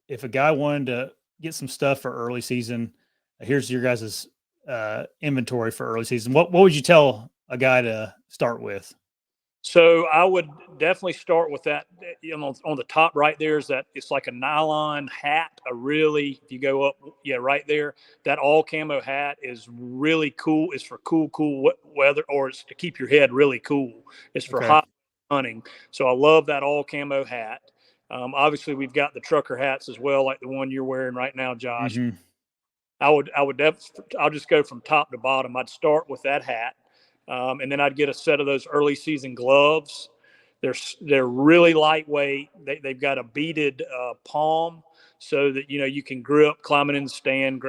if a guy wanted to get some stuff for early season, here's your guys' inventory for early season. What would you tell a guy to start with? So I would definitely start with that. On the top right there is that it's like a nylon hat. If you go up, yeah, right there, that all camo hat is really cool. It's for cool weather, or it's to keep your head really cool. It's for Okay. hot hunting. So I love that all camo hat. Obviously, we've got the trucker hats as well, like the one you're wearing right now, Josh. Mm-hmm. I'll just go from top to bottom. I'd start with that hat, and then I'd get a set of those early season gloves. They're really lightweight. They've got a beaded palm, so that you can grip climbing in the stand,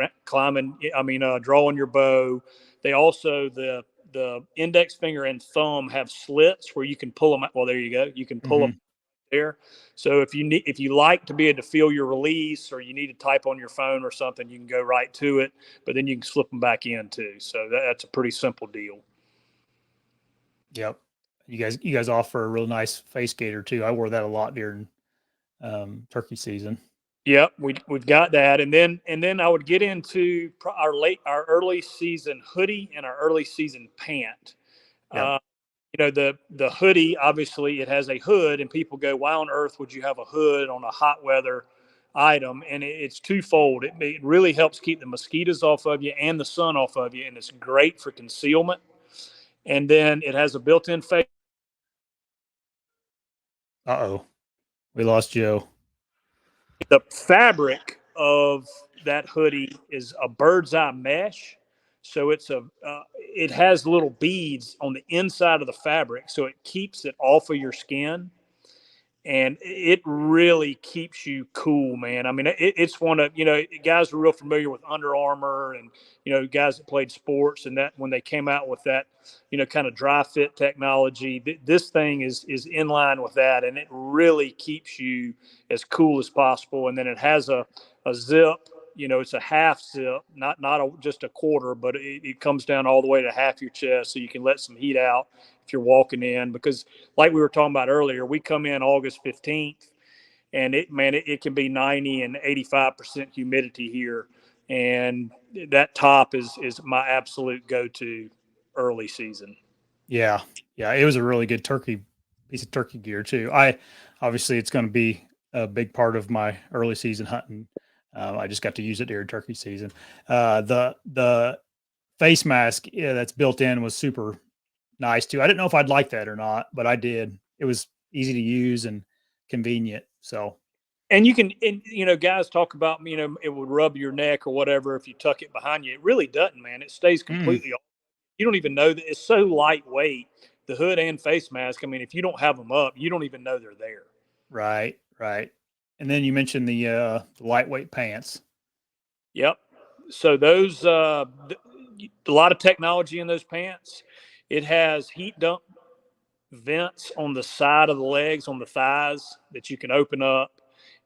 drawing your bow. They also the index finger and thumb have slits where you can pull them out. Well, there you go. You can pull them Mm-hmm. there. So if you like to be able to feel your release, or you need to type on your phone or something, you can go right to it. But then you can slip them back in too. So that's a pretty simple deal. Yep. You guys offer a real nice face gaiter too. I wore that a lot during turkey season. Yep, we've got that, and then I would get into our early season hoodie and our early season pant. Yep. Uh, the hoodie, obviously it has a hood, and people go, why on earth would you have a hood on a hot weather item? And it's twofold. It really helps keep the mosquitoes off of you and the sun off of you, and it's great for concealment. And then it has a built-in face. Uh-oh. We lost Joe. The fabric of that hoodie is a bird's eye mesh. So it has little beads on the inside of the fabric, so it keeps it off of your skin, and it really keeps you cool, man. I mean, it's one of guys are real familiar with Under Armour, and guys that played sports, and that when they came out with that kind of dry fit technology, this thing is in line with that, and it really keeps you as cool as possible. And then it has a zip. It's a half zip, just a quarter, but it comes down all the way to half your chest, so you can let some heat out if you're walking in. Because like we were talking about earlier, we come in August 15th, and it can be 90 and 85% humidity here, and that top is my absolute go-to early season. Yeah. Yeah. It was a really good piece of turkey gear too. Obviously it's going to be a big part of my early season hunting. I just got to use it during turkey season. The face mask, yeah, that's built in was super nice too. I didn't know if I'd like that or not, but I did. It was easy to use and convenient. So And you can, guys talk about, it would rub your neck or whatever if you tuck it behind you. It really doesn't, man. It stays mm, completely off. You don't even know that it's so lightweight, the hood and face mask. I mean, if you don't have them up, you don't even know they're there. right, right. And then you mentioned the lightweight pants. Yep. So those, a lot of technology in those pants. It has heat dump vents on the side of the legs, on the thighs, that you can open up.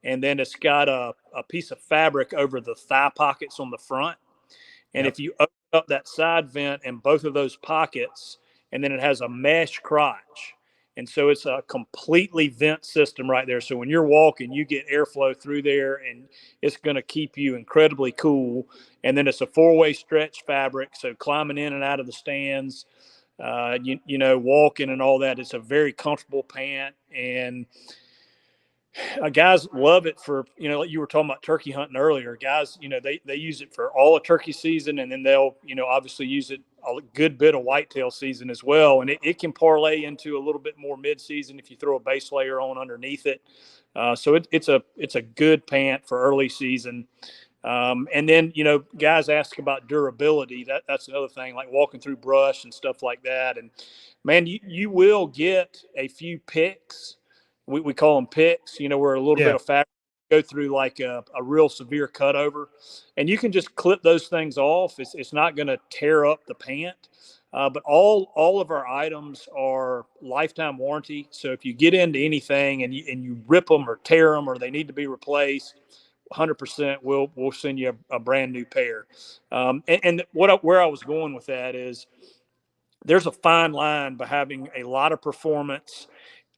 And then it's got a piece of fabric over the thigh pockets on the front. And Yep. if you open up that side vent in both of those pockets, and then it has a mesh crotch. And so it's a completely vent system right there. So when you're walking, you get airflow through there, and it's going to keep you incredibly cool. And then it's a four-way stretch fabric. So climbing in and out of the stands, walking and all that, it's a very comfortable pant. And guys love it for, like you were talking about turkey hunting earlier. Guys, they use it for all of turkey season, and then they'll, obviously use it a good bit of whitetail season as well. And it can parlay into a little bit more mid-season if you throw a base layer on underneath it. So it's a good pant for early season. And then, guys ask about durability. That's another thing, like walking through brush and stuff like that. And man, you will get a few picks. We call them picks, where a little bit Yeah. of fabric go through like a real severe cutover, and you can just clip those things off. It's not going to tear up the pant. But all of our items are lifetime warranty. So if you get into anything and you rip them or tear them, or they need to be replaced, 100% we'll send you a brand new pair. And where I was going with that is, there's a fine line by having a lot of performance,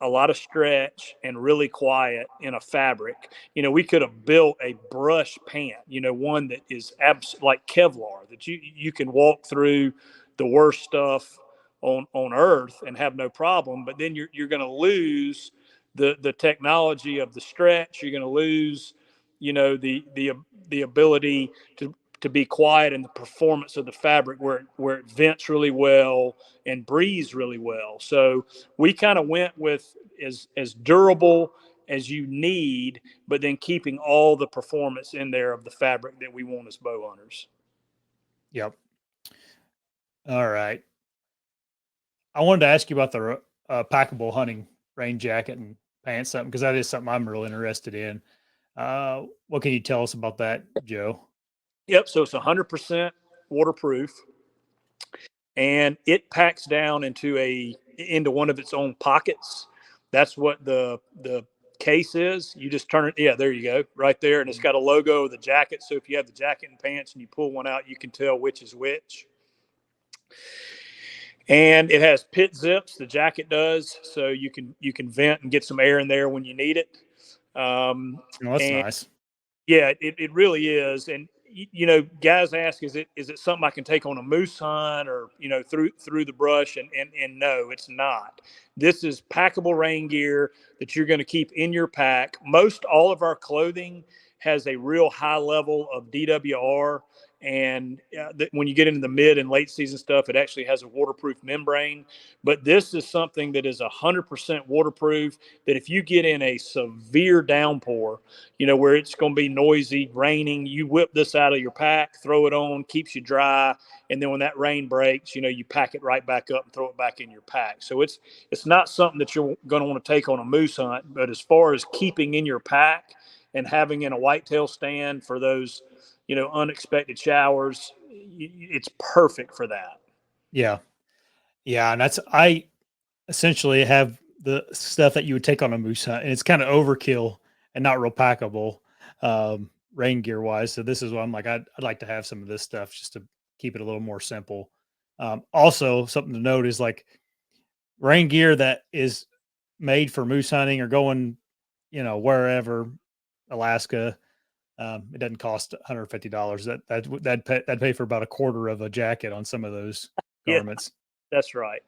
a lot of stretch, and really quiet in a fabric. We could have built a brush pant, one that is like Kevlar, that you can walk through the worst stuff on earth and have no problem. But then you're going to lose the technology of the stretch. You're going to lose, the ability to be quiet, and the performance of the fabric where it vents really well and breathes really well. So we kind of went with as durable as you need, but then keeping all the performance in there of the fabric that we want as bow hunters. Yep. All right. I wanted to ask you about the packable hunting rain jacket and pants, something, because that is something I'm really interested in. What can you tell us about that, Joe? Yep. So it's 100% waterproof, and it packs down into one of its own pockets. That's what the case is. You just turn it. Yeah, there you go, right there, and it's got a logo of the jacket. So if you have the jacket and pants and you pull one out, you can tell which is which. And it has pit zips. The jacket does, so you can vent and get some air in there when you need it. Oh, that's And nice. yeah, it really is. And guys ask, is it something I can take on a moose hunt, or through the brush? And no, it's not. This is packable rain gear that you're going to keep in your pack. Most all of our clothing has a real high level of DWR, and when you get into the mid and late season stuff, it actually has a waterproof membrane. But this is something that is 100% waterproof, that if you get in a severe downpour, where it's going to be noisy, raining, you whip this out of your pack, throw it on, keeps you dry. And then when that rain breaks, you pack it right back up and throw it back in your pack. So it's not something that you're going to want to take on a moose hunt. But as far as keeping in your pack and having in a whitetail stand for those, unexpected showers, it's perfect for that. Yeah. Yeah. And I essentially have the stuff that you would take on a moose hunt, and it's kind of overkill and not real packable, rain gear wise. So this is why I'm like, I'd like to have some of this stuff just to keep it a little more simple. Also, something to note is like rain gear that is made for moose hunting or going, wherever, Alaska. It doesn't cost $150. That'd pay for about a quarter of a jacket on some of those Yeah, garments. that's right.